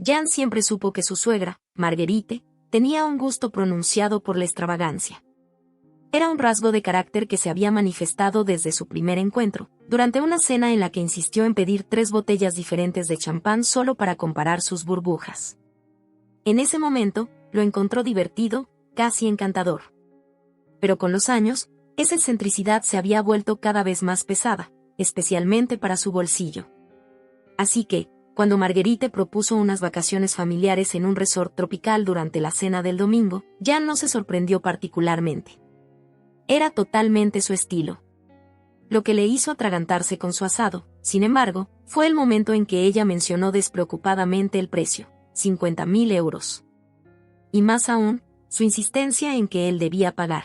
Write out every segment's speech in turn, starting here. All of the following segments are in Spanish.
Jan siempre supo que su suegra, Marguerite, tenía un gusto pronunciado por la extravagancia. Era un rasgo de carácter que se había manifestado desde su primer encuentro, durante una cena en la que insistió en pedir 3 botellas diferentes de champán solo para comparar sus burbujas. En ese momento, lo encontró divertido, casi encantador. Pero con los años, esa excentricidad se había vuelto cada vez más pesada, especialmente para su bolsillo. Así que, cuando Marguerite propuso unas vacaciones familiares en un resort tropical durante la cena del domingo, Jan no se sorprendió particularmente. Era totalmente su estilo. Lo que le hizo atragantarse con su asado, sin embargo, fue el momento en que ella mencionó despreocupadamente el precio, 50.000 euros. Y más aún, su insistencia en que él debía pagar.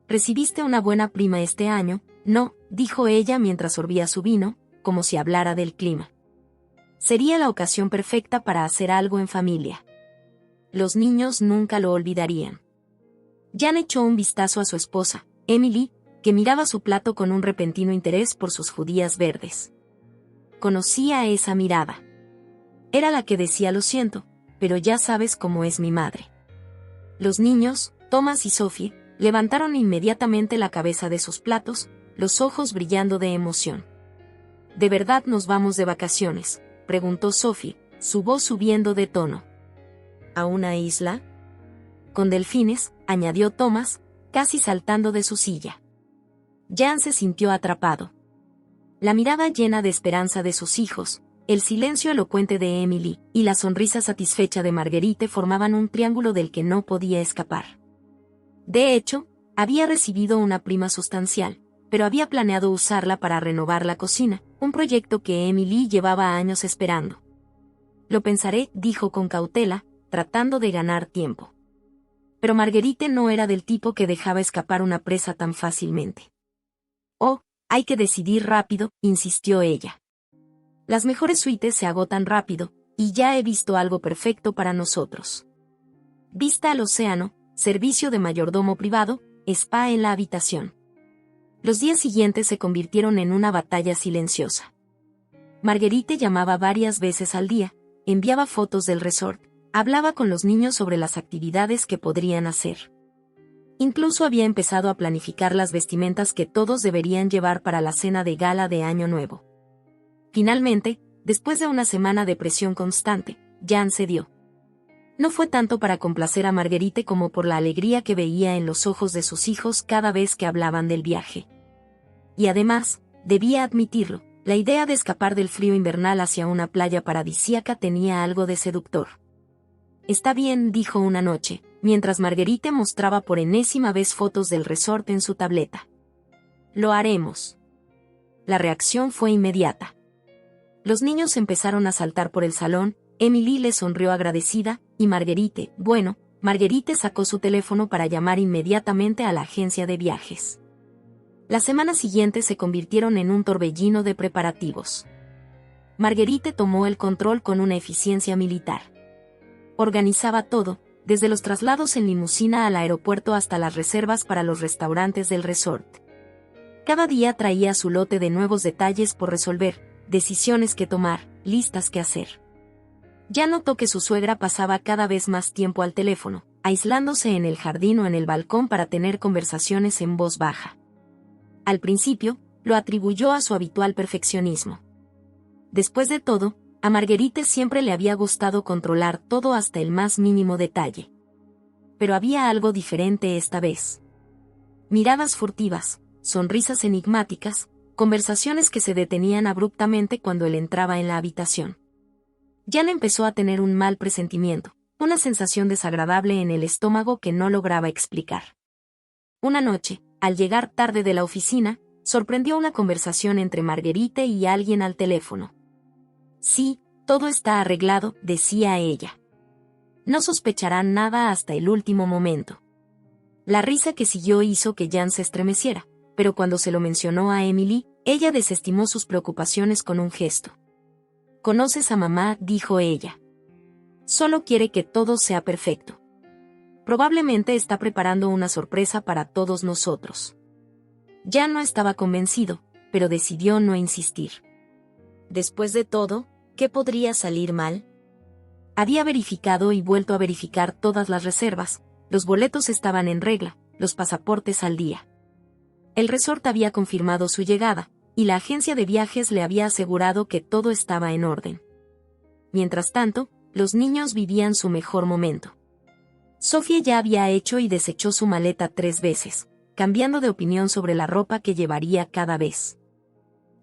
«¿Recibiste una buena prima este año?» «No», dijo ella mientras sorbía su vino, como si hablara del clima. Sería la ocasión perfecta para hacer algo en familia. Los niños nunca lo olvidarían. Jan echó un vistazo a su esposa, Emily, que miraba su plato con un repentino interés por sus judías verdes. Conocía esa mirada. Era la que decía: «Lo siento, pero ya sabes cómo es mi madre». Los niños, Thomas y Sophie, levantaron inmediatamente la cabeza de sus platos, los ojos brillando de emoción. «¿De verdad nos vamos de vacaciones?», preguntó Sophie, su voz subiendo de tono. «¿A una isla?» «Con delfines», añadió Thomas, casi saltando de su silla. Jan se sintió atrapado. La mirada llena de esperanza de sus hijos, el silencio elocuente de Emily y la sonrisa satisfecha de Marguerite formaban un triángulo del que no podía escapar. De hecho, había recibido una prima sustancial, pero había planeado usarla para renovar la cocina, un proyecto que Emily llevaba años esperando. «Lo pensaré», dijo con cautela, tratando de ganar tiempo. Pero Marguerite no era del tipo que dejaba escapar una presa tan fácilmente. «Oh, hay que decidir rápido», insistió ella. «Las mejores suites se agotan rápido, y ya he visto algo perfecto para nosotros. Vista al océano, servicio de mayordomo privado, spa en la habitación». Los días siguientes se convirtieron en una batalla silenciosa. Marguerite llamaba varias veces al día, enviaba fotos del resort, hablaba con los niños sobre las actividades que podrían hacer. Incluso había empezado a planificar las vestimentas que todos deberían llevar para la cena de gala de Año Nuevo. Finalmente, después de una semana de presión constante, Jan cedió. No fue tanto para complacer a Marguerite como por la alegría que veía en los ojos de sus hijos cada vez que hablaban del viaje. Y además, debía admitirlo, la idea de escapar del frío invernal hacia una playa paradisíaca tenía algo de seductor. «Está bien», dijo una noche, mientras Marguerite mostraba por enésima vez fotos del resort en su tableta. «Lo haremos». La reacción fue inmediata. Los niños empezaron a saltar por el salón, Emily le sonrió agradecida, y Marguerite sacó su teléfono para llamar inmediatamente a la agencia de viajes. Las semanas siguientes se convirtieron en un torbellino de preparativos. Marguerite tomó el control con una eficiencia militar. Organizaba todo, desde los traslados en limusina al aeropuerto hasta las reservas para los restaurantes del resort. Cada día traía su lote de nuevos detalles por resolver, decisiones que tomar, listas que hacer. Ya notó que su suegra pasaba cada vez más tiempo al teléfono, aislándose en el jardín o en el balcón para tener conversaciones en voz baja. Al principio, lo atribuyó a su habitual perfeccionismo. Después de todo, a Marguerite siempre le había gustado controlar todo hasta el más mínimo detalle. Pero había algo diferente esta vez. Miradas furtivas, sonrisas enigmáticas, conversaciones que se detenían abruptamente cuando él entraba en la habitación. Jan empezó a tener un mal presentimiento, una sensación desagradable en el estómago que no lograba explicar. Una noche, al llegar tarde de la oficina, sorprendió una conversación entre Marguerite y alguien al teléfono. «Sí, todo está arreglado», decía ella. «No sospecharán nada hasta el último momento». La risa que siguió hizo que Jan se estremeciera, pero cuando se lo mencionó a Emily, ella desestimó sus preocupaciones con un gesto. «¿Conoces a mamá?», dijo ella. «Solo quiere que todo sea perfecto. Probablemente está preparando una sorpresa para todos nosotros». Ya no estaba convencido, pero decidió no insistir. Después de todo, ¿qué podría salir mal? Había verificado y vuelto a verificar todas las reservas, los boletos estaban en regla, los pasaportes al día. El resort había confirmado su llegada, y la agencia de viajes le había asegurado que todo estaba en orden. Mientras tanto, los niños vivían su mejor momento. Sofía ya había hecho y deshecho su maleta 3 veces, cambiando de opinión sobre la ropa que llevaría cada vez.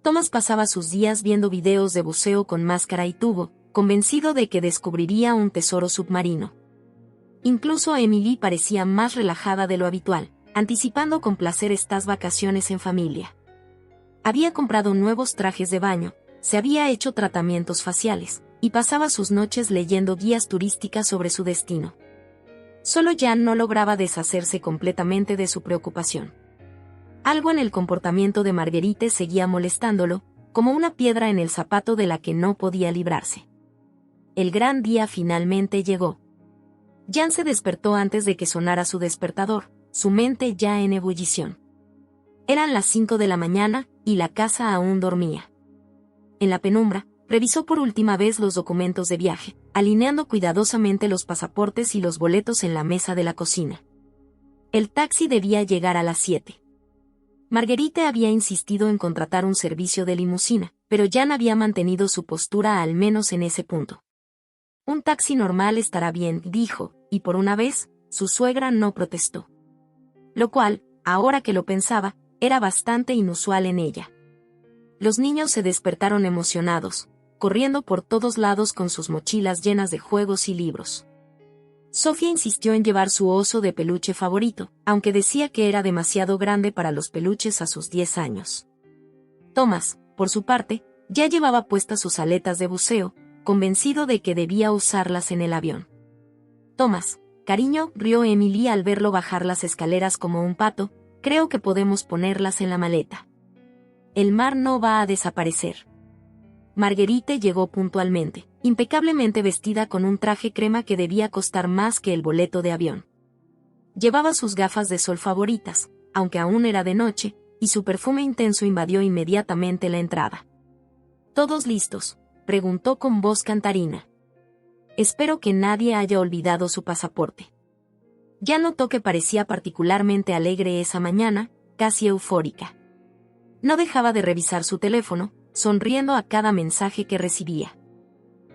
Thomas pasaba sus días viendo videos de buceo con máscara y tubo, convencido de que descubriría un tesoro submarino. Incluso Emily parecía más relajada de lo habitual, anticipando con placer estas vacaciones en familia. Había comprado nuevos trajes de baño, se había hecho tratamientos faciales, y pasaba sus noches leyendo guías turísticas sobre su destino. Solo Jan no lograba deshacerse completamente de su preocupación. Algo en el comportamiento de Marguerite seguía molestándolo, como una piedra en el zapato de la que no podía librarse. El gran día finalmente llegó. Jan se despertó antes de que sonara su despertador, su mente ya en ebullición. Eran las 5 de la mañana, y la casa aún dormía. En la penumbra, revisó por última vez los documentos de viaje, alineando cuidadosamente los pasaportes y los boletos en la mesa de la cocina. El taxi debía llegar a las 7. Marguerite había insistido en contratar un servicio de limusina, pero Jan había mantenido su postura al menos en ese punto. Un taxi normal estará bien, dijo, y por una vez, su suegra no protestó. Lo cual, ahora que lo pensaba, era bastante inusual en ella. Los niños se despertaron emocionados, corriendo por todos lados con sus mochilas llenas de juegos y libros. Sofía insistió en llevar su oso de peluche favorito, aunque decía que era demasiado grande para los peluches a sus 10 años. Thomas, por su parte, ya llevaba puestas sus aletas de buceo, convencido de que debía usarlas en el avión. Thomas, cariño, rió Emily al verlo bajar las escaleras como un pato, creo que podemos ponerlas en la maleta. El mar no va a desaparecer. Marguerite llegó puntualmente, impecablemente vestida con un traje crema que debía costar más que el boleto de avión. Llevaba sus gafas de sol favoritas, aunque aún era de noche, y su perfume intenso invadió inmediatamente la entrada. ¿Todos listos?, preguntó con voz cantarina. Espero que nadie haya olvidado su pasaporte. Ya notó que parecía particularmente alegre esa mañana, casi eufórica. No dejaba de revisar su teléfono, sonriendo a cada mensaje que recibía.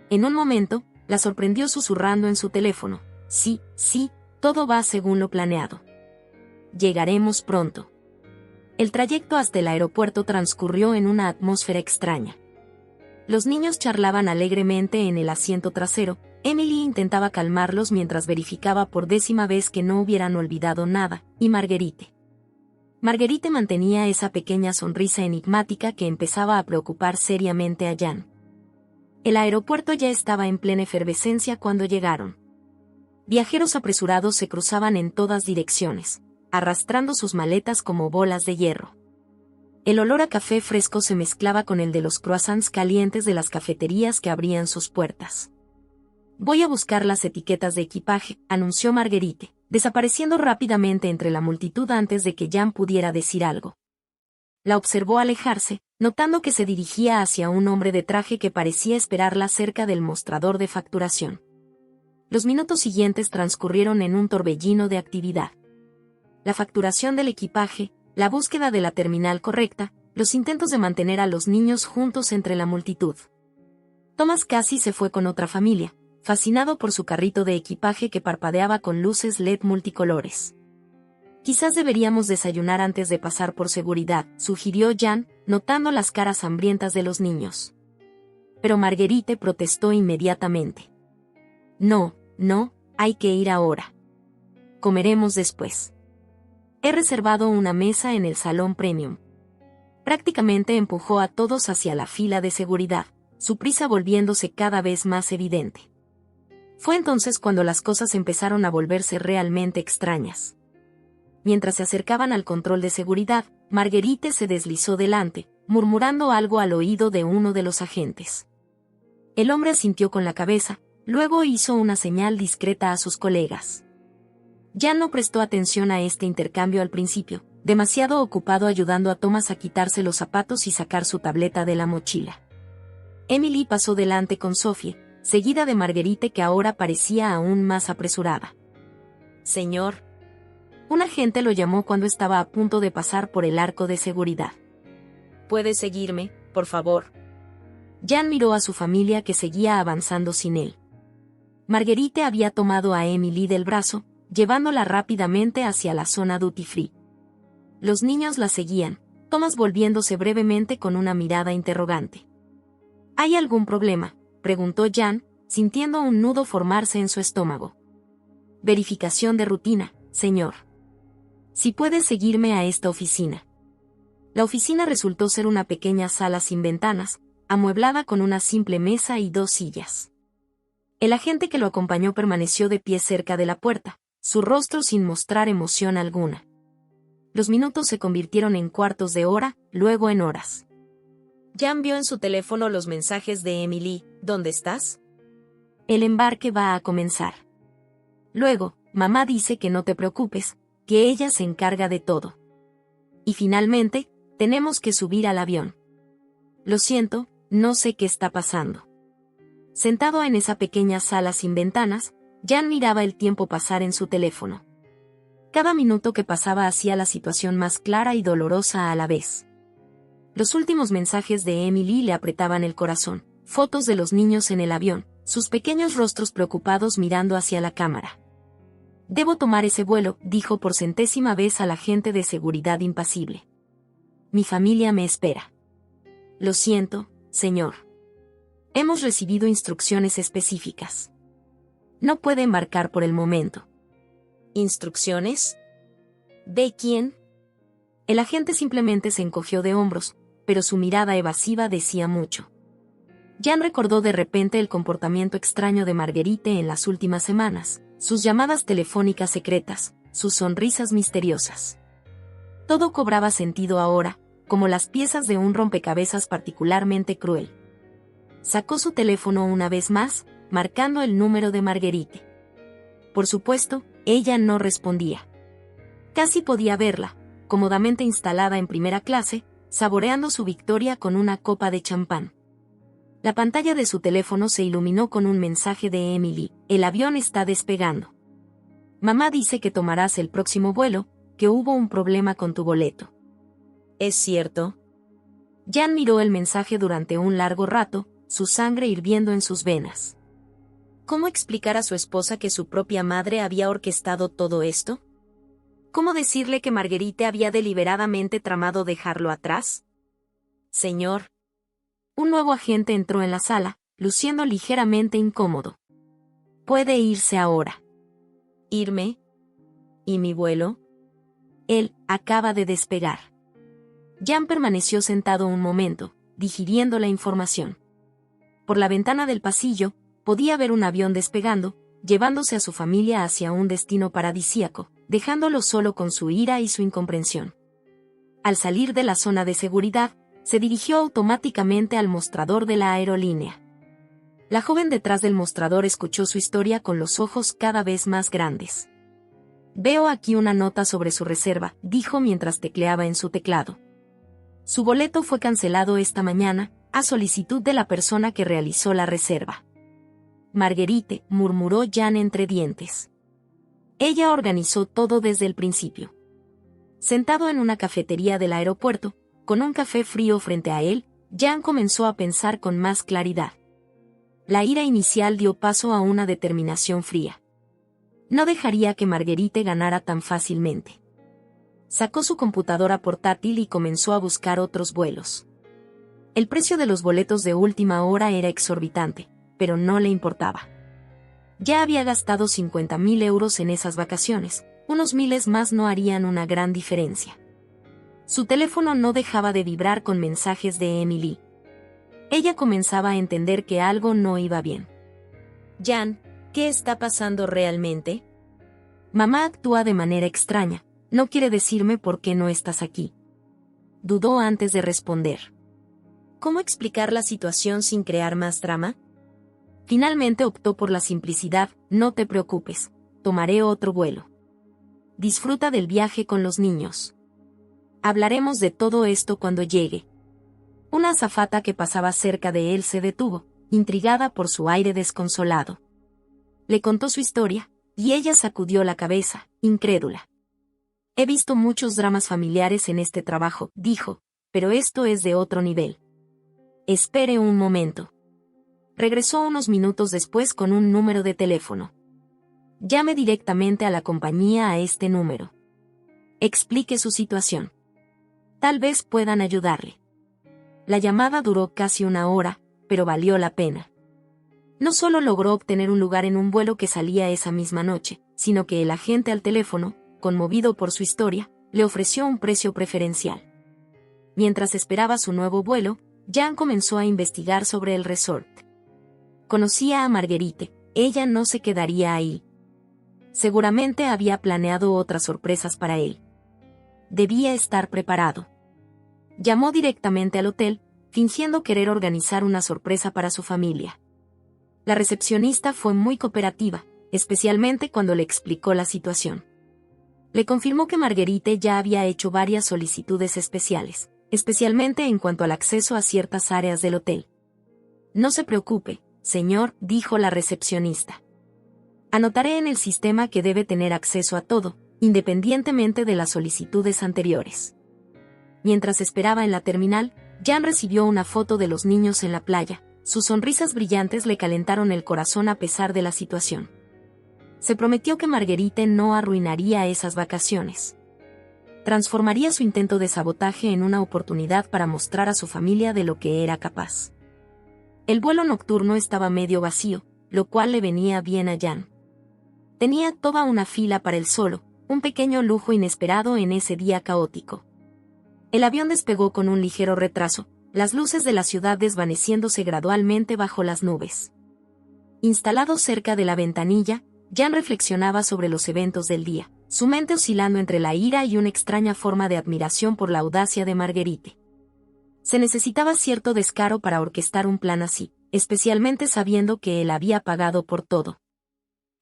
En un momento, la sorprendió susurrando en su teléfono: sí, todo va según lo planeado. Llegaremos pronto. El trayecto hasta el aeropuerto transcurrió en una atmósfera extraña. Los niños charlaban alegremente en el asiento trasero. Emily intentaba calmarlos mientras verificaba por 10ª vez que no hubieran olvidado nada, y Marguerite mantenía esa pequeña sonrisa enigmática que empezaba a preocupar seriamente a Jan. El aeropuerto ya estaba en plena efervescencia cuando llegaron. Viajeros apresurados se cruzaban en todas direcciones, arrastrando sus maletas como bolas de hierro. El olor a café fresco se mezclaba con el de los croissants calientes de las cafeterías que abrían sus puertas. Voy a buscar las etiquetas de equipaje, anunció Marguerite, desapareciendo rápidamente entre la multitud antes de que Jan pudiera decir algo. La observó alejarse, notando que se dirigía hacia un hombre de traje que parecía esperarla cerca del mostrador de facturación. Los minutos siguientes transcurrieron en un torbellino de actividad. La facturación del equipaje, la búsqueda de la terminal correcta, los intentos de mantener a los niños juntos entre la multitud. Thomas casi se fue con otra familia, fascinado por su carrito de equipaje que parpadeaba con luces LED multicolores. Quizás deberíamos desayunar antes de pasar por seguridad, sugirió Jan, notando las caras hambrientas de los niños. Pero Marguerite protestó inmediatamente. No, hay que ir ahora. Comeremos después. He reservado una mesa en el salón premium. Prácticamente empujó a todos hacia la fila de seguridad, su prisa volviéndose cada vez más evidente. Fue entonces cuando las cosas empezaron a volverse realmente extrañas. Mientras se acercaban al control de seguridad, Marguerite se deslizó delante, murmurando algo al oído de uno de los agentes. El hombre asintió con la cabeza, luego hizo una señal discreta a sus colegas. Jan no prestó atención a este intercambio al principio, demasiado ocupado ayudando a Thomas a quitarse los zapatos y sacar su tableta de la mochila. Emily pasó delante con Sophie, seguida de Marguerite, que ahora parecía aún más apresurada. «Señor». Un agente lo llamó cuando estaba a punto de pasar por el arco de seguridad. «¿Puede seguirme, por favor?». Jan miró a su familia, que seguía avanzando sin él. Marguerite había tomado a Emily del brazo, llevándola rápidamente hacia la zona duty free. Los niños la seguían, Thomas volviéndose brevemente con una mirada interrogante. «¿Hay algún problema?», preguntó Jan, sintiendo un nudo formarse en su estómago. «Verificación de rutina, señor. Si puede seguirme a esta oficina». La oficina resultó ser una pequeña sala sin ventanas, amueblada con una simple mesa y 2 sillas. El agente que lo acompañó permaneció de pie cerca de la puerta, su rostro sin mostrar emoción alguna. Los minutos se convirtieron en cuartos de hora, luego en horas. Jan vio en su teléfono los mensajes de Emily. «¿Dónde estás? El embarque va a comenzar». Luego, «Mamá dice que no te preocupes, que ella se encarga de todo». Y finalmente, «Tenemos que subir al avión». «Lo siento, no sé qué está pasando». Sentado en esa pequeña sala sin ventanas, Jan miraba el tiempo pasar en su teléfono. Cada minuto que pasaba hacía la situación más clara y dolorosa a la vez. Los últimos mensajes de Emily le apretaban el corazón, fotos de los niños en el avión, sus pequeños rostros preocupados mirando hacia la cámara. «Debo tomar ese vuelo», dijo por 100ª vez al agente de seguridad impasible. «Mi familia me espera». «Lo siento, señor. Hemos recibido instrucciones específicas. No puede embarcar por el momento». «¿Instrucciones? ¿De quién?». El agente simplemente se encogió de hombros, pero su mirada evasiva decía mucho. Jan recordó de repente el comportamiento extraño de Marguerite en las últimas semanas, sus llamadas telefónicas secretas, sus sonrisas misteriosas. Todo cobraba sentido ahora, como las piezas de un rompecabezas particularmente cruel. Sacó su teléfono una vez más, marcando el número de Marguerite. Por supuesto, ella no respondía. Casi podía verla, cómodamente instalada en primera clase, saboreando su victoria con una copa de champán. La pantalla de su teléfono se iluminó con un mensaje de Emily: «El avión está despegando. Mamá dice que tomarás el próximo vuelo, que hubo un problema con tu boleto». «¿Es cierto?». Jan miró el mensaje durante un largo rato, su sangre hirviendo en sus venas. ¿Cómo explicar a su esposa que su propia madre había orquestado todo esto? ¿Cómo decirle que Marguerite había deliberadamente tramado dejarlo atrás? «Señor». Un nuevo agente entró en la sala, luciendo ligeramente incómodo. «Puede irse ahora». «¿Irme? ¿Y mi vuelo?». «Él acaba de despegar». Jan permaneció sentado un momento, digiriendo la información. Por la ventana del pasillo, podía ver un avión despegando, llevándose a su familia hacia un destino paradisíaco, dejándolo solo con su ira y su incomprensión. Al salir de la zona de seguridad, se dirigió automáticamente al mostrador de la aerolínea. La joven detrás del mostrador escuchó su historia con los ojos cada vez más grandes. «Veo aquí una nota sobre su reserva», dijo mientras tecleaba en su teclado. «Su boleto fue cancelado esta mañana, a solicitud de la persona que realizó la reserva». «Marguerite», murmuró Jan entre dientes. «Ella organizó todo desde el principio». Sentado en una cafetería del aeropuerto, con un café frío frente a él, Jan comenzó a pensar con más claridad. La ira inicial dio paso a una determinación fría. No dejaría que Marguerite ganara tan fácilmente. Sacó su computadora portátil y comenzó a buscar otros vuelos. El precio de los boletos de última hora era exorbitante, pero no le importaba. Ya había gastado 50.000 euros en esas vacaciones, unos miles más no harían una gran diferencia. Su teléfono no dejaba de vibrar con mensajes de Emily. Ella comenzaba a entender que algo no iba bien. «Jan, ¿qué está pasando realmente?». «Mamá actúa de manera extraña, no quiere decirme por qué no estás aquí». Dudó antes de responder. ¿Cómo explicar la situación sin crear más drama? Finalmente optó por la simplicidad: «No te preocupes, tomaré otro vuelo. Disfruta del viaje con los niños. Hablaremos de todo esto cuando llegue». Una azafata que pasaba cerca de él se detuvo, intrigada por su aire desconsolado. Le contó su historia, y ella sacudió la cabeza, incrédula. He visto muchos dramas familiares en este trabajo, dijo, pero esto es de otro nivel. Espere un momento. Regresó unos minutos después con un número de teléfono. Llame directamente a la compañía a este número. Explique su situación. Tal vez puedan ayudarle. La llamada duró casi una hora, pero valió la pena. No solo logró obtener un lugar en un vuelo que salía esa misma noche, sino que el agente al teléfono, conmovido por su historia, le ofreció un precio preferencial. Mientras esperaba su nuevo vuelo, Jan comenzó a investigar sobre el resort. Conocía a Marguerite, ella no se quedaría ahí. Seguramente había planeado otras sorpresas para él. Debía estar preparado. Llamó directamente al hotel, fingiendo querer organizar una sorpresa para su familia. La recepcionista fue muy cooperativa, especialmente cuando le explicó la situación. Le confirmó que Marguerite ya había hecho varias solicitudes especiales, especialmente en cuanto al acceso a ciertas áreas del hotel. No se preocupe, señor, dijo la recepcionista. Anotaré en el sistema que debe tener acceso a todo, independientemente de las solicitudes anteriores. Mientras esperaba en la terminal, Jan recibió una foto de los niños en la playa. Sus sonrisas brillantes le calentaron el corazón a pesar de la situación. Se prometió que Marguerite no arruinaría esas vacaciones. Transformaría su intento de sabotaje en una oportunidad para mostrar a su familia de lo que era capaz. El vuelo nocturno estaba medio vacío, lo cual le venía bien a Jan. Tenía toda una fila para él solo, un pequeño lujo inesperado en ese día caótico. El avión despegó con un ligero retraso, las luces de la ciudad desvaneciéndose gradualmente bajo las nubes. Instalado cerca de la ventanilla, Jan reflexionaba sobre los eventos del día, su mente oscilando entre la ira y una extraña forma de admiración por la audacia de Marguerite. Se necesitaba cierto descaro para orquestar un plan así, especialmente sabiendo que él había pagado por todo.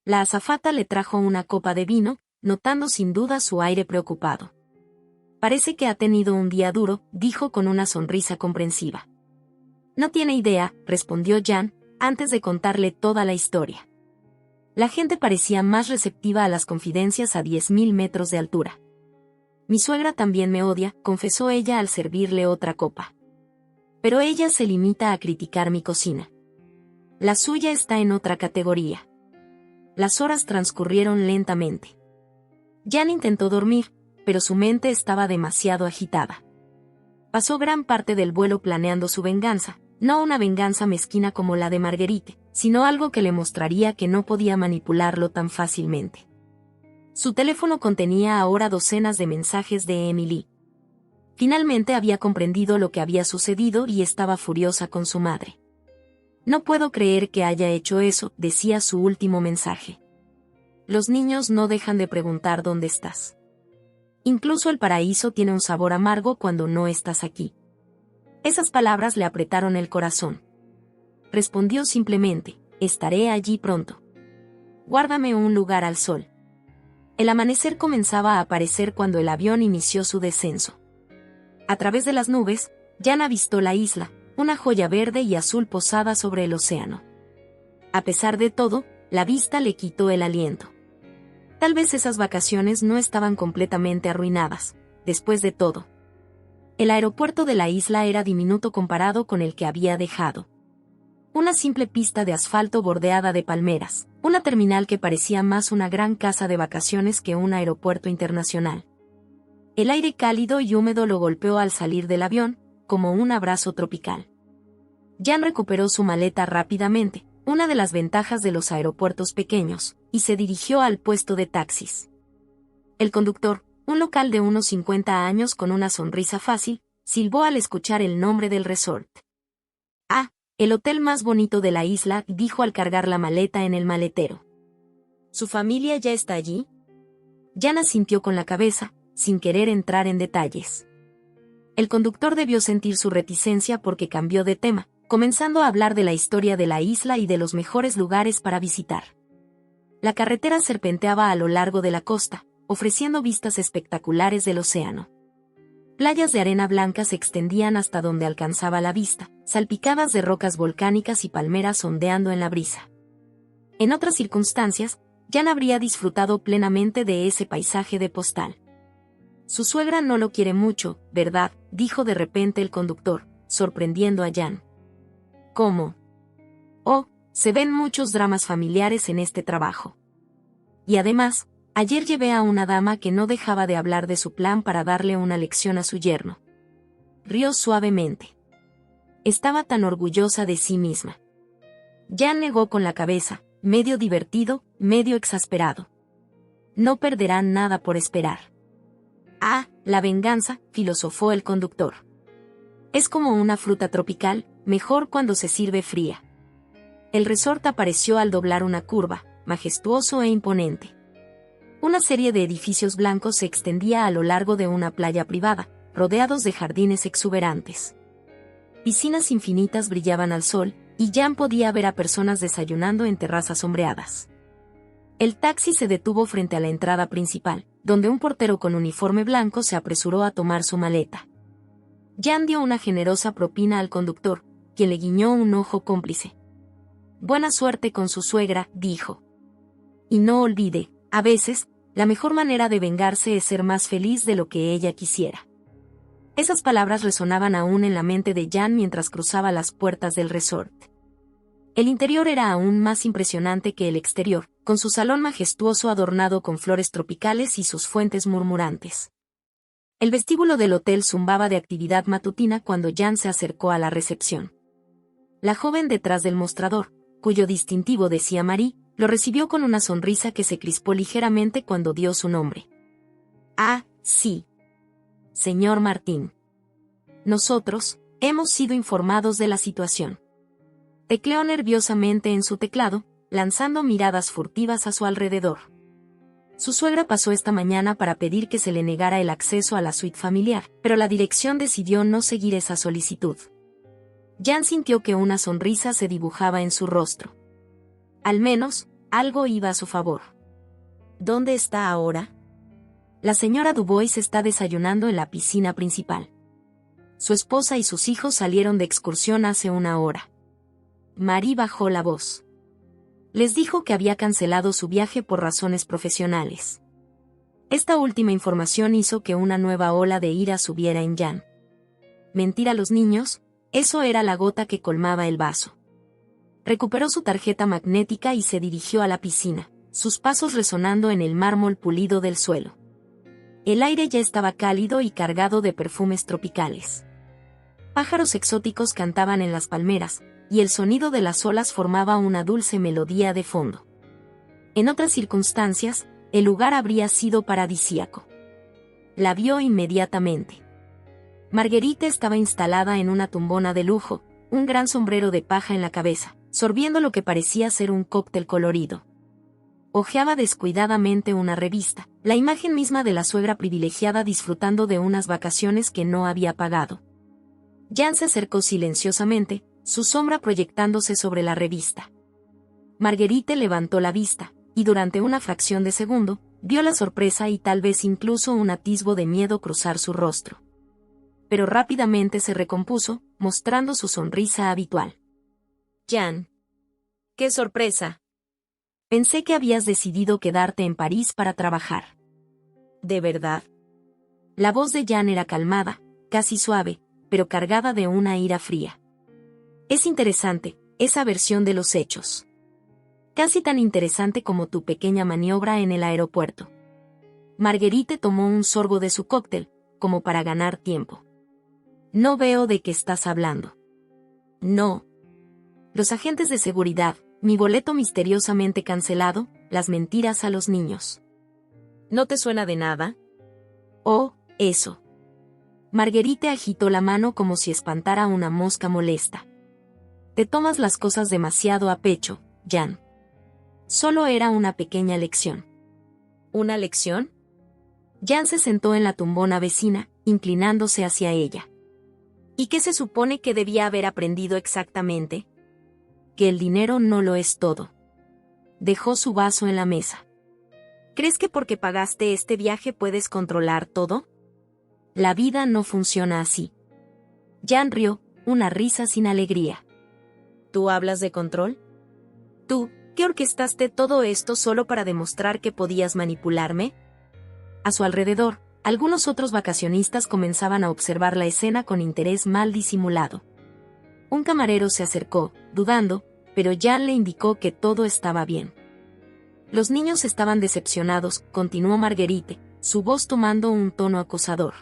La azafata le trajo una copa de vino, notando sin duda su aire preocupado. Parece que ha tenido un día duro, dijo con una sonrisa comprensiva. No tiene idea, respondió Jan, antes de contarle toda la historia. La gente parecía más receptiva a las confidencias a 10.000 metros de altura. Mi suegra también me odia, confesó ella al servirle otra copa. Pero ella se limita a criticar mi cocina. La suya está en otra categoría. Las horas transcurrieron lentamente. Jan intentó dormir, pero su mente estaba demasiado agitada. Pasó gran parte del vuelo planeando su venganza, no una venganza mezquina como la de Marguerite, sino algo que le mostraría que no podía manipularlo tan fácilmente. Su teléfono contenía ahora docenas de mensajes de Emily. Finalmente había comprendido lo que había sucedido y estaba furiosa con su madre. No puedo creer que haya hecho eso, decía su último mensaje. Los niños no dejan de preguntar dónde estás. Incluso el paraíso tiene un sabor amargo cuando no estás aquí. Esas palabras le apretaron el corazón. Respondió simplemente, estaré allí pronto. Guárdame un lugar al sol. El amanecer comenzaba a aparecer cuando el avión inició su descenso. A través de las nubes, Jan avistó la isla, una joya verde y azul posada sobre el océano. A pesar de todo, la vista le quitó el aliento. Tal vez esas vacaciones no estaban completamente arruinadas, después de todo. El aeropuerto de la isla era diminuto comparado con el que había dejado. Una simple pista de asfalto bordeada de palmeras, una terminal que parecía más una gran casa de vacaciones que un aeropuerto internacional. El aire cálido y húmedo lo golpeó al salir del avión, como un abrazo tropical. Jan recuperó su maleta rápidamente, una de las ventajas de los aeropuertos pequeños, y se dirigió al puesto de taxis. El conductor, un local de unos 50 años con una sonrisa fácil, silbó al escuchar el nombre del resort. Ah, el hotel más bonito de la isla, dijo al cargar la maleta en el maletero. ¿Su familia ya está allí? Jan asintió con la cabeza, sin querer entrar en detalles. El conductor debió sentir su reticencia porque cambió de tema, comenzando a hablar de la historia de la isla y de los mejores lugares para visitar. La carretera serpenteaba a lo largo de la costa, ofreciendo vistas espectaculares del océano. Playas de arena blanca se extendían hasta donde alcanzaba la vista, salpicadas de rocas volcánicas y palmeras ondeando en la brisa. En otras circunstancias, Jan habría disfrutado plenamente de ese paisaje de postal. Su suegra no lo quiere mucho, ¿verdad?, dijo de repente el conductor, sorprendiendo a Jan. ¿Cómo? Oh, se ven muchos dramas familiares en este trabajo. Y además, ayer llevé a una dama que no dejaba de hablar de su plan para darle una lección a su yerno. Rió suavemente. Estaba tan orgullosa de sí misma. Jan negó con la cabeza, medio divertido, medio exasperado. No perderán nada por esperar. Ah, la venganza, filosofó el conductor. Es como una fruta tropical, mejor cuando se sirve fría. El resort apareció al doblar una curva, majestuoso e imponente. Una serie de edificios blancos se extendía a lo largo de una playa privada, rodeados de jardines exuberantes. Piscinas infinitas brillaban al sol, y Jan podía ver a personas desayunando en terrazas sombreadas. El taxi se detuvo frente a la entrada principal, donde un portero con uniforme blanco se apresuró a tomar su maleta. Jan dio una generosa propina al conductor, quien le guiñó un ojo cómplice. Buena suerte con su suegra, dijo. Y no olvide, a veces, la mejor manera de vengarse es ser más feliz de lo que ella quisiera. Esas palabras resonaban aún en la mente de Jan mientras cruzaba las puertas del resort. El interior era aún más impresionante que el exterior, con su salón majestuoso adornado con flores tropicales y sus fuentes murmurantes. El vestíbulo del hotel zumbaba de actividad matutina cuando Jan se acercó a la recepción. La joven detrás del mostrador, cuyo distintivo decía Marie, lo recibió con una sonrisa que se crispó ligeramente cuando dio su nombre. Ah, sí. Señor Martín. Nosotros, hemos sido informados de la situación. Tecleó nerviosamente en su teclado, lanzando miradas furtivas a su alrededor. Su suegra pasó esta mañana para pedir que se le negara el acceso a la suite familiar, pero la dirección decidió no seguir esa solicitud. Jan sintió que una sonrisa se dibujaba en su rostro. Al menos, algo iba a su favor. ¿Dónde está ahora? La señora Dubois está desayunando en la piscina principal. Su esposa y sus hijos salieron de excursión hace una hora. Marie bajó la voz. Les dijo que había cancelado su viaje por razones profesionales. Esta última información hizo que una nueva ola de ira subiera en Jan. Mentir a los niños, eso era la gota que colmaba el vaso. Recuperó su tarjeta magnética y se dirigió a la piscina, sus pasos resonando en el mármol pulido del suelo. El aire ya estaba cálido y cargado de perfumes tropicales. Pájaros exóticos cantaban en las palmeras, y el sonido de las olas formaba una dulce melodía de fondo. En otras circunstancias, el lugar habría sido paradisíaco. La vio inmediatamente. Marguerite estaba instalada en una tumbona de lujo, un gran sombrero de paja en la cabeza, sorbiendo lo que parecía ser un cóctel colorido. Hojeaba descuidadamente una revista, la imagen misma de la suegra privilegiada disfrutando de unas vacaciones que no había pagado. Jan se acercó silenciosamente, su sombra proyectándose sobre la revista. Marguerite levantó la vista, y durante una fracción de segundo, vio la sorpresa y tal vez incluso un atisbo de miedo cruzar su rostro. Pero rápidamente se recompuso, mostrando su sonrisa habitual. Jan. ¡Qué sorpresa! Pensé que habías decidido quedarte en París para trabajar. ¿De verdad? La voz de Jan era calmada, casi suave, pero cargada de una ira fría. Es interesante, esa versión de los hechos. Casi tan interesante como tu pequeña maniobra en el aeropuerto. Marguerite tomó un sorbo de su cóctel, como para ganar tiempo. No veo de qué estás hablando. No. Los agentes de seguridad, mi boleto misteriosamente cancelado, las mentiras a los niños. ¿No te suena de nada? Oh, eso. Marguerite agitó la mano como si espantara una mosca molesta. Te tomas las cosas demasiado a pecho, Jan. Solo era una pequeña lección. ¿Una lección? Jan se sentó en la tumbona vecina, inclinándose hacia ella. ¿Y qué se supone que debía haber aprendido exactamente? Que el dinero no lo es todo. Dejó su vaso en la mesa. ¿Crees que porque pagaste este viaje puedes controlar todo? La vida no funciona así. Jan rió, una risa sin alegría. ¿Tú hablas de control? ¿Tú, que orquestaste todo esto solo para demostrar que podías manipularme? A su alrededor, algunos otros vacacionistas comenzaban a observar la escena con interés mal disimulado. Un camarero se acercó, dudando, pero Jan le indicó que todo estaba bien. Los niños estaban decepcionados, continuó Marguerite, su voz tomando un tono acosador.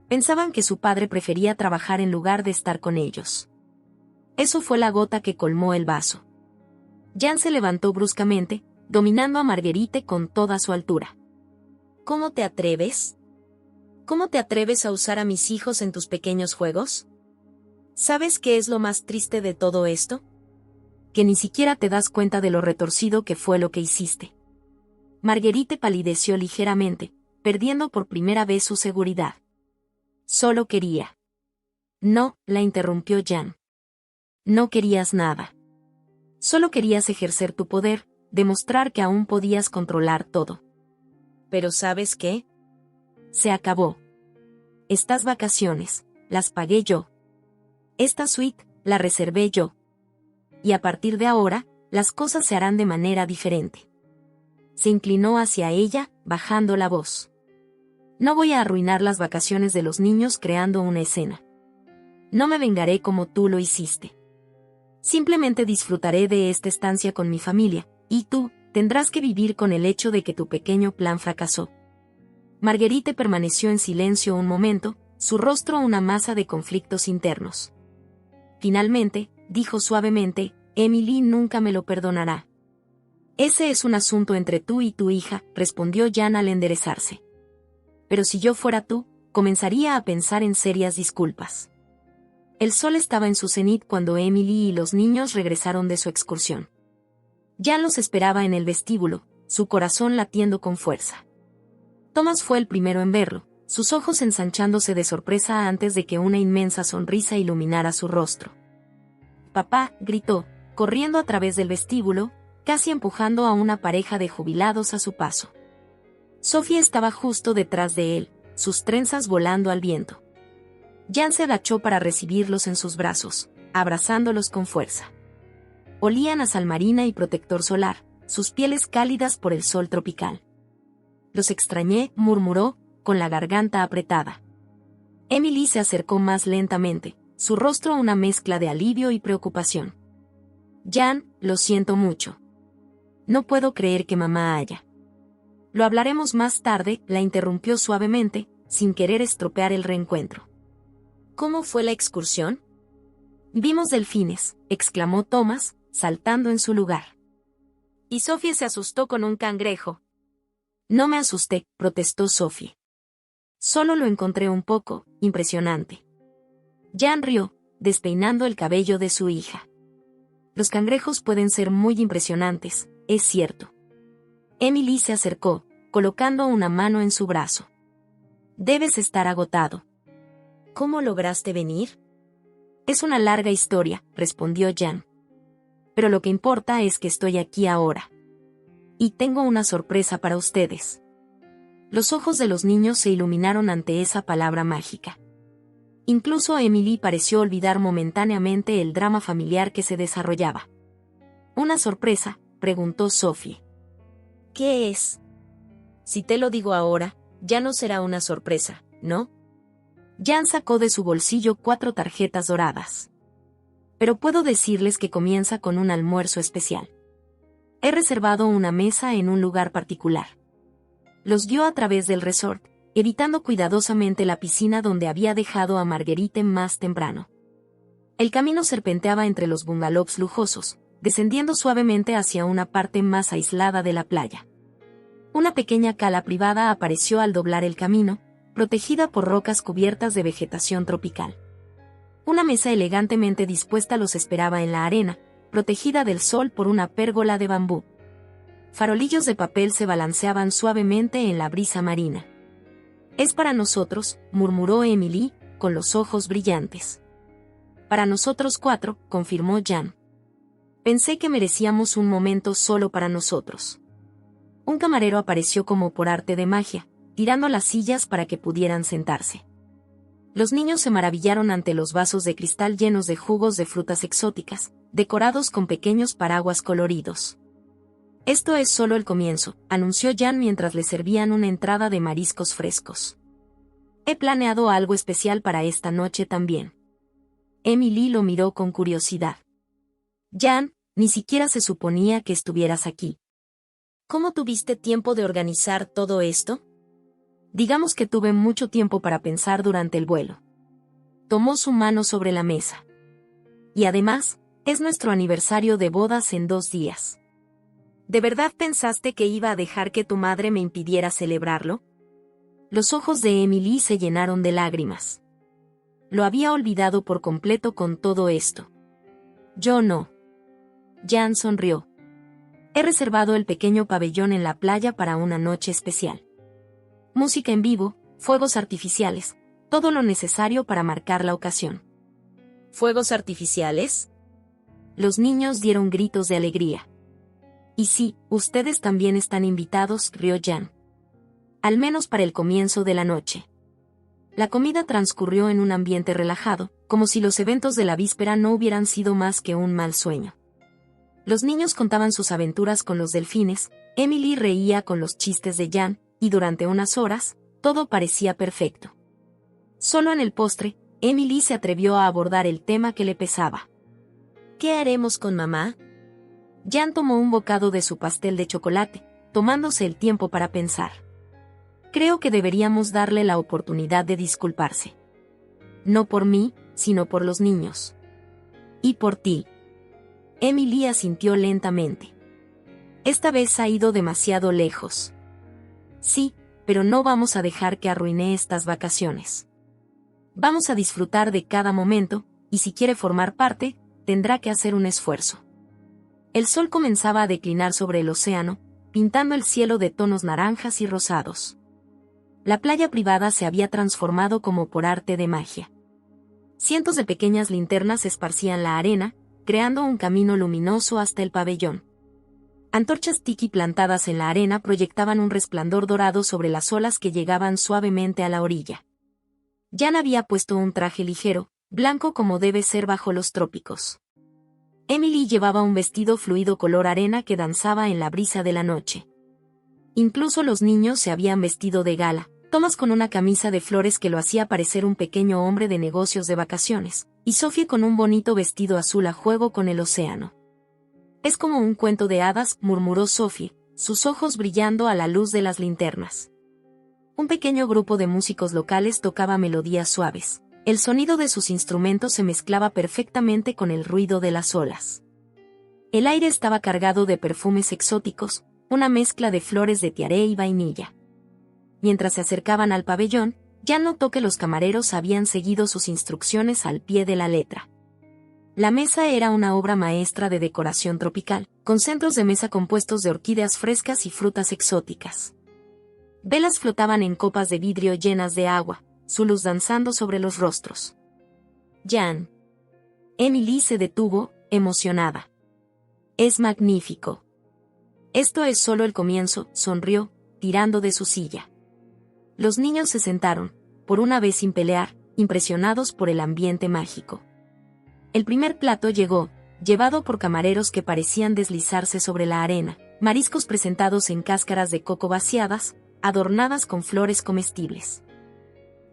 Pensaban que su padre prefería trabajar en lugar de estar con ellos. Eso fue la gota que colmó el vaso. Jan se levantó bruscamente, dominando a Marguerite con toda su altura. ¿Cómo te atreves? ¿Cómo te atreves a usar a mis hijos en tus pequeños juegos? ¿Sabes qué es lo más triste de todo esto? Que ni siquiera te das cuenta de lo retorcido que fue lo que hiciste. Marguerite palideció ligeramente, perdiendo por primera vez su seguridad. Solo quería. No, la interrumpió Jan. No querías nada. Solo querías ejercer tu poder, demostrar que aún podías controlar todo. Pero ¿sabes qué? Se acabó. Estas vacaciones, las pagué yo. Esta suite, la reservé yo. Y a partir de ahora, las cosas se harán de manera diferente. Se inclinó hacia ella, bajando la voz. No voy a arruinar las vacaciones de los niños creando una escena. No me vengaré como tú lo hiciste. Simplemente disfrutaré de esta estancia con mi familia, y tú, tendrás que vivir con el hecho de que tu pequeño plan fracasó. Marguerite permaneció en silencio un momento, su rostro una masa de conflictos internos. Finalmente, dijo suavemente, Emily nunca me lo perdonará. Ese es un asunto entre tú y tu hija, respondió Jan al enderezarse. Pero si yo fuera tú, comenzaría a pensar en serias disculpas. El sol estaba en su cenit cuando Emily y los niños regresaron de su excursión. Jan los esperaba en el vestíbulo, su corazón latiendo con fuerza. Thomas fue el primero en verlo, sus ojos ensanchándose de sorpresa antes de que una inmensa sonrisa iluminara su rostro. «Papá», gritó, corriendo a través del vestíbulo, casi empujando a una pareja de jubilados a su paso. Sophie estaba justo detrás de él, sus trenzas volando al viento. Jan se agachó para recibirlos en sus brazos, abrazándolos con fuerza. Olían a sal marina y protector solar, sus pieles cálidas por el sol tropical. «Los extrañé», murmuró, con la garganta apretada. Emily se acercó más lentamente, su rostro una mezcla de alivio y preocupación. «Jan, lo siento mucho. No puedo creer que mamá haya». «Lo hablaremos más tarde», la interrumpió suavemente, sin querer estropear el reencuentro. «¿Cómo fue la excursión?» «Vimos delfines», exclamó Thomas, saltando en su lugar. «Y Sophie se asustó con un cangrejo». «No me asusté», protestó Sophie. «Solo lo encontré un poco impresionante». Jan rió, despeinando el cabello de su hija. «Los cangrejos pueden ser muy impresionantes, es cierto». Emily se acercó, colocando una mano en su brazo. «Debes estar agotado». «¿Cómo lograste venir?» «Es una larga historia», respondió Jan. «Pero lo que importa es que estoy aquí ahora. Y tengo una sorpresa para ustedes». Los ojos de los niños se iluminaron ante esa palabra mágica. Incluso Emily pareció olvidar momentáneamente el drama familiar que se desarrollaba. «¿Una sorpresa?», preguntó Sophie. «¿Qué es?» «Si te lo digo ahora, ya no será una sorpresa, ¿no?» Jan sacó de su bolsillo 4 tarjetas doradas. «Pero puedo decirles que comienza con un almuerzo especial. He reservado una mesa en un lugar particular». Los guió a través del resort, evitando cuidadosamente la piscina donde había dejado a Marguerite más temprano. El camino serpenteaba entre los bungalows lujosos, descendiendo suavemente hacia una parte más aislada de la playa. Una pequeña cala privada apareció al doblar el camino, protegida por rocas cubiertas de vegetación tropical. Una mesa elegantemente dispuesta los esperaba en la arena, protegida del sol por una pérgola de bambú. Farolillos de papel se balanceaban suavemente en la brisa marina. «Es para nosotros», murmuró Emily, con los ojos brillantes. «Para nosotros 4», confirmó Jan. «Pensé que merecíamos un momento solo para nosotros». Un camarero apareció como por arte de magia, tirando las sillas para que pudieran sentarse. Los niños se maravillaron ante los vasos de cristal llenos de jugos de frutas exóticas, decorados con pequeños paraguas coloridos. Esto es solo el comienzo, anunció Jan mientras le servían una entrada de mariscos frescos. He planeado algo especial para esta noche también. Emily lo miró con curiosidad. Jan, ni siquiera se suponía que estuvieras aquí. ¿Cómo tuviste tiempo de organizar todo esto? Digamos que tuve mucho tiempo para pensar durante el vuelo. Tomó su mano sobre la mesa. Y además, es nuestro aniversario de bodas en 2 días. ¿De verdad pensaste que iba a dejar que tu madre me impidiera celebrarlo? Los ojos de Emily se llenaron de lágrimas. Lo había olvidado por completo con todo esto. Yo no. Jan sonrió. He reservado el pequeño pabellón en la playa para una noche especial. Música en vivo, fuegos artificiales, todo lo necesario para marcar la ocasión. ¿Fuegos artificiales? Los niños dieron gritos de alegría. Y sí, ustedes también están invitados, rió Jan. Al menos para el comienzo de la noche. La comida transcurrió en un ambiente relajado, como si los eventos de la víspera no hubieran sido más que un mal sueño. Los niños contaban sus aventuras con los delfines, Emily reía con los chistes de Jan, y durante unas horas, todo parecía perfecto. Solo en el postre, Emily se atrevió a abordar el tema que le pesaba. ¿Qué haremos con mamá? Jan tomó un bocado de su pastel de chocolate, tomándose el tiempo para pensar. Creo que deberíamos darle la oportunidad de disculparse. No por mí, sino por los niños. Y por ti. Emily asintió lentamente. Esta vez ha ido demasiado lejos. Sí, pero no vamos a dejar que arruine estas vacaciones. Vamos a disfrutar de cada momento, y si quiere formar parte, tendrá que hacer un esfuerzo. El sol comenzaba a declinar sobre el océano, pintando el cielo de tonos naranjas y rosados. La playa privada se había transformado como por arte de magia. Cientos de pequeñas linternas esparcían la arena, creando un camino luminoso hasta el pabellón. Antorchas tiki plantadas en la arena proyectaban un resplandor dorado sobre las olas que llegaban suavemente a la orilla. Jan había puesto un traje ligero, blanco como debe ser bajo los trópicos. Emily llevaba un vestido fluido color arena que danzaba en la brisa de la noche. Incluso los niños se habían vestido de gala, Thomas con una camisa de flores que lo hacía parecer un pequeño hombre de negocios de vacaciones, y Sophie con un bonito vestido azul a juego con el océano. Es como un cuento de hadas, murmuró Sophie, sus ojos brillando a la luz de las linternas. Un pequeño grupo de músicos locales tocaba melodías suaves. El sonido de sus instrumentos se mezclaba perfectamente con el ruido de las olas. El aire estaba cargado de perfumes exóticos, una mezcla de flores de tiaré y vainilla. Mientras se acercaban al pabellón, Jan notó que los camareros habían seguido sus instrucciones al pie de la letra. La mesa era una obra maestra de decoración tropical, con centros de mesa compuestos de orquídeas frescas y frutas exóticas. Velas flotaban en copas de vidrio llenas de agua, su luz danzando sobre los rostros. Jan. Emily se detuvo, emocionada. Es magnífico. Esto es solo el comienzo, sonrió, tirando de su silla. Los niños se sentaron, por una vez sin pelear, impresionados por el ambiente mágico. El primer plato llegó, llevado por camareros que parecían deslizarse sobre la arena, mariscos presentados en cáscaras de coco vaciadas, adornadas con flores comestibles.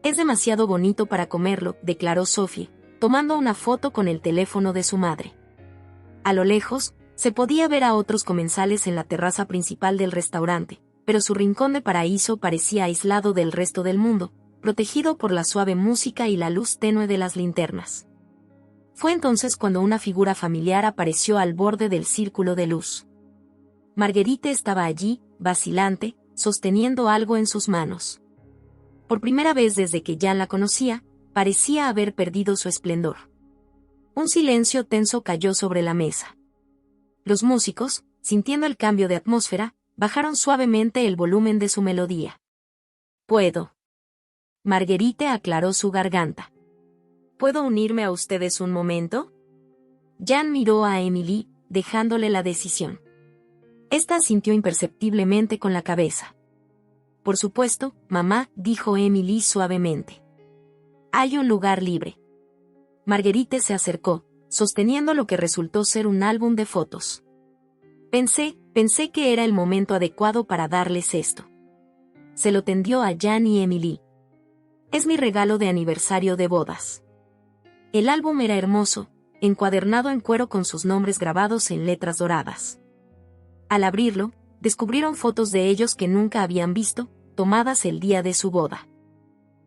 Es demasiado bonito para comerlo, declaró Sophie, tomando una foto con el teléfono de su madre. A lo lejos, se podía ver a otros comensales en la terraza principal del restaurante, pero su rincón de paraíso parecía aislado del resto del mundo, protegido por la suave música y la luz tenue de las linternas. Fue entonces cuando una figura familiar apareció al borde del círculo de luz. Marguerite estaba allí, vacilante, sosteniendo algo en sus manos. Por primera vez desde que Jan la conocía, parecía haber perdido su esplendor. Un silencio tenso cayó sobre la mesa. Los músicos, sintiendo el cambio de atmósfera, bajaron suavemente el volumen de su melodía. «¿Puedo?» Marguerite aclaró su garganta. ¿Puedo unirme a ustedes un momento? Jan miró a Emily, dejándole la decisión. Esta asintió imperceptiblemente con la cabeza. Por supuesto, mamá, dijo Emily suavemente. Hay un lugar libre. Marguerite se acercó, sosteniendo lo que resultó ser un álbum de fotos. Pensé que era el momento adecuado para darles esto. Se lo tendió a Jan y Emily. Es mi regalo de aniversario de bodas. El álbum era hermoso, encuadernado en cuero con sus nombres grabados en letras doradas. Al abrirlo, descubrieron fotos de ellos que nunca habían visto, tomadas el día de su boda.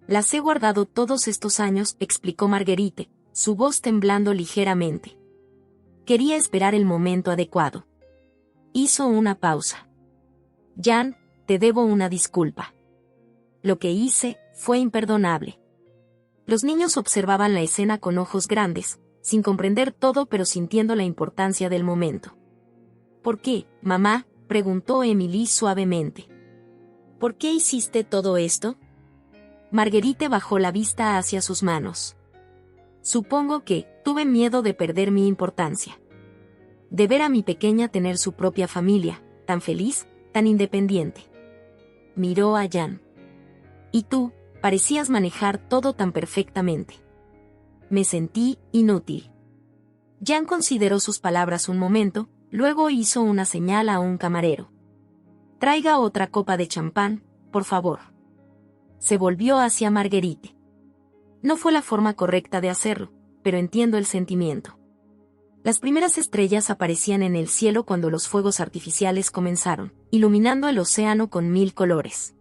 Las he guardado todos estos años, explicó Marguerite, su voz temblando ligeramente. Quería esperar el momento adecuado. Hizo una pausa. Jan, te debo una disculpa. Lo que hice fue imperdonable. Los niños observaban la escena con ojos grandes, sin comprender todo pero sintiendo la importancia del momento. ¿Por qué, mamá?, preguntó Emily suavemente. ¿Por qué hiciste todo esto? Marguerite bajó la vista hacia sus manos. Supongo que tuve miedo de perder mi importancia. De ver a mi pequeña tener su propia familia, tan feliz, tan independiente. Miró a Jan. Y tú, parecías manejar todo tan perfectamente. Me sentí inútil. Jan consideró sus palabras un momento, luego hizo una señal a un camarero. Traiga otra copa de champán, por favor. Se volvió hacia Marguerite. No fue la forma correcta de hacerlo, pero entiendo el sentimiento. Las primeras estrellas aparecían en el cielo cuando los fuegos artificiales comenzaron, iluminando el océano con 1000 colores.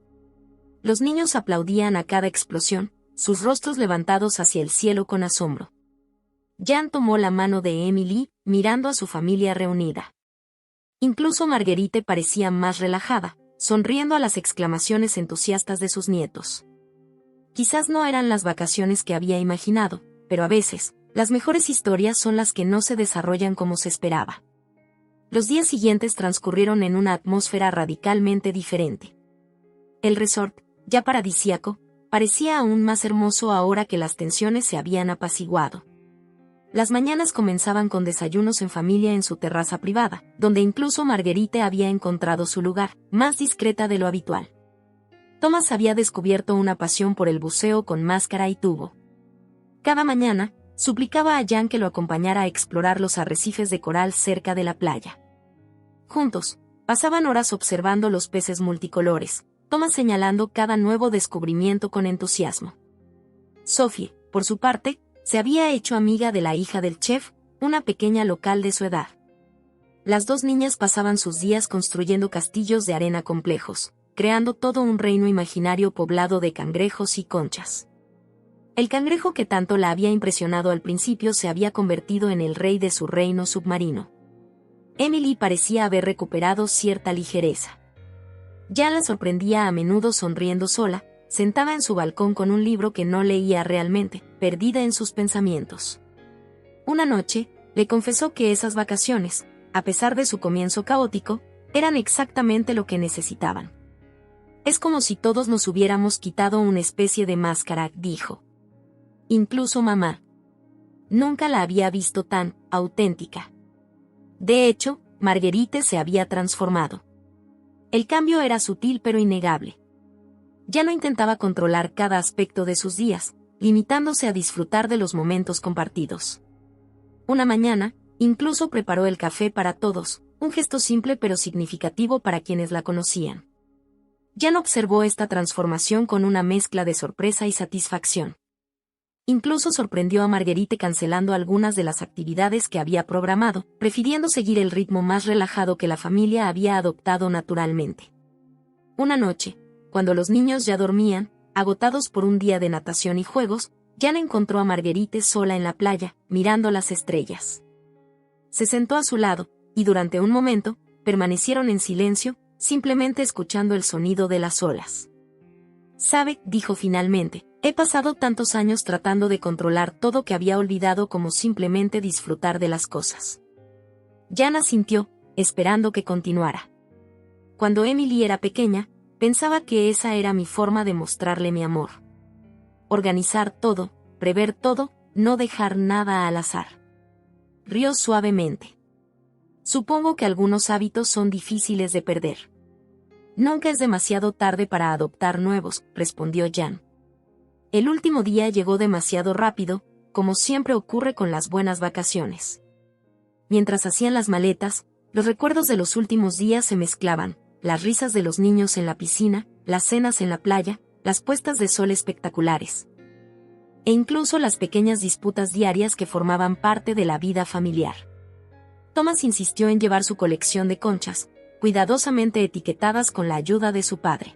Los niños aplaudían a cada explosión, sus rostros levantados hacia el cielo con asombro. Jan tomó la mano de Emily, mirando a su familia reunida. Incluso Marguerite parecía más relajada, sonriendo a las exclamaciones entusiastas de sus nietos. Quizás no eran las vacaciones que había imaginado, pero a veces, las mejores historias son las que no se desarrollan como se esperaba. Los días siguientes transcurrieron en una atmósfera radicalmente diferente. El resort, ya paradisíaco, parecía aún más hermoso ahora que las tensiones se habían apaciguado. Las mañanas comenzaban con desayunos en familia en su terraza privada, donde incluso Marguerite había encontrado su lugar, más discreta de lo habitual. Thomas había descubierto una pasión por el buceo con máscara y tubo. Cada mañana, suplicaba a Jan que lo acompañara a explorar los arrecifes de coral cerca de la playa. Juntos, pasaban horas observando los peces multicolores, Thomas señalando cada nuevo descubrimiento con entusiasmo. Sophie, por su parte, se había hecho amiga de la hija del chef, una pequeña local de su edad. Las dos niñas pasaban sus días construyendo castillos de arena complejos, creando todo un reino imaginario poblado de cangrejos y conchas. El cangrejo que tanto la había impresionado al principio se había convertido en el rey de su reino submarino. Emily parecía haber recuperado cierta ligereza. Ya la sorprendía a menudo sonriendo sola, sentada en su balcón con un libro que no leía realmente, perdida en sus pensamientos. Una noche, le confesó que esas vacaciones, a pesar de su comienzo caótico, eran exactamente lo que necesitaban. Es como si todos nos hubiéramos quitado una especie de máscara, dijo. Incluso mamá. Nunca la había visto tan auténtica. De hecho, Marguerite se había transformado. El cambio era sutil pero innegable. Ya no intentaba controlar cada aspecto de sus días, limitándose a disfrutar de los momentos compartidos. Una mañana, incluso preparó el café para todos, un gesto simple pero significativo para quienes la conocían. Jan observó esta transformación con una mezcla de sorpresa y satisfacción. Incluso sorprendió a Marguerite cancelando algunas de las actividades que había programado, prefiriendo seguir el ritmo más relajado que la familia había adoptado naturalmente. Una noche, cuando los niños ya dormían, agotados por un día de natación y juegos, Jan encontró a Marguerite sola en la playa, mirando las estrellas. Se sentó a su lado, y durante un momento, permanecieron en silencio, simplemente escuchando el sonido de las olas. «Sabe», dijo finalmente, «he pasado tantos años tratando de controlar todo que había olvidado como simplemente disfrutar de las cosas». Jan asintió, esperando que continuara. «Cuando Emily era pequeña, pensaba que esa era mi forma de mostrarle mi amor. Organizar todo, prever todo, no dejar nada al azar». Rió suavemente. «Supongo que algunos hábitos son difíciles de perder». «Nunca es demasiado tarde para adoptar nuevos», respondió Jan. El último día llegó demasiado rápido, como siempre ocurre con las buenas vacaciones. Mientras hacían las maletas, los recuerdos de los últimos días se mezclaban, las risas de los niños en la piscina, las cenas en la playa, las puestas de sol espectaculares. E incluso las pequeñas disputas diarias que formaban parte de la vida familiar. Thomas insistió en llevar su colección de conchas, cuidadosamente etiquetadas con la ayuda de su padre.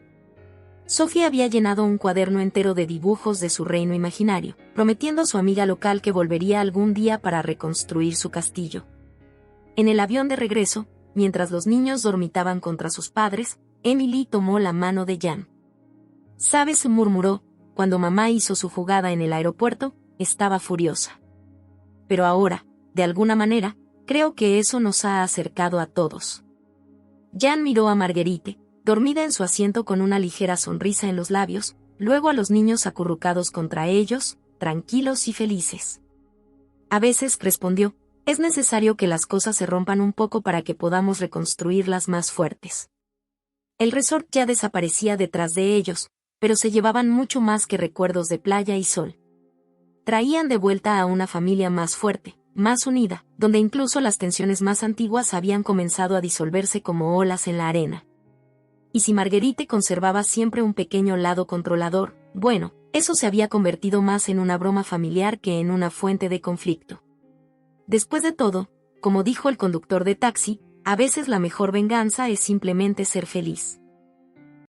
Sophie había llenado un cuaderno entero de dibujos de su reino imaginario, prometiendo a su amiga local que volvería algún día para reconstruir su castillo. En el avión de regreso, mientras los niños dormitaban contra sus padres, Emily tomó la mano de Jan. «¿Sabes?», murmuró, «cuando mamá hizo su jugada en el aeropuerto, estaba furiosa. Pero ahora, de alguna manera, creo que eso nos ha acercado a todos». Jan miró a Marguerite, dormida en su asiento con una ligera sonrisa en los labios, luego a los niños acurrucados contra ellos, tranquilos y felices. «A veces», respondió, «es necesario que las cosas se rompan un poco para que podamos reconstruirlas más fuertes». El resort ya desaparecía detrás de ellos, pero se llevaban mucho más que recuerdos de playa y sol. Traían de vuelta a una familia más fuerte, más unida, donde incluso las tensiones más antiguas habían comenzado a disolverse como olas en la arena. Y si Marguerite conservaba siempre un pequeño lado controlador, bueno, eso se había convertido más en una broma familiar que en una fuente de conflicto. Después de todo, como dijo el conductor de taxi, a veces la mejor venganza es simplemente ser feliz.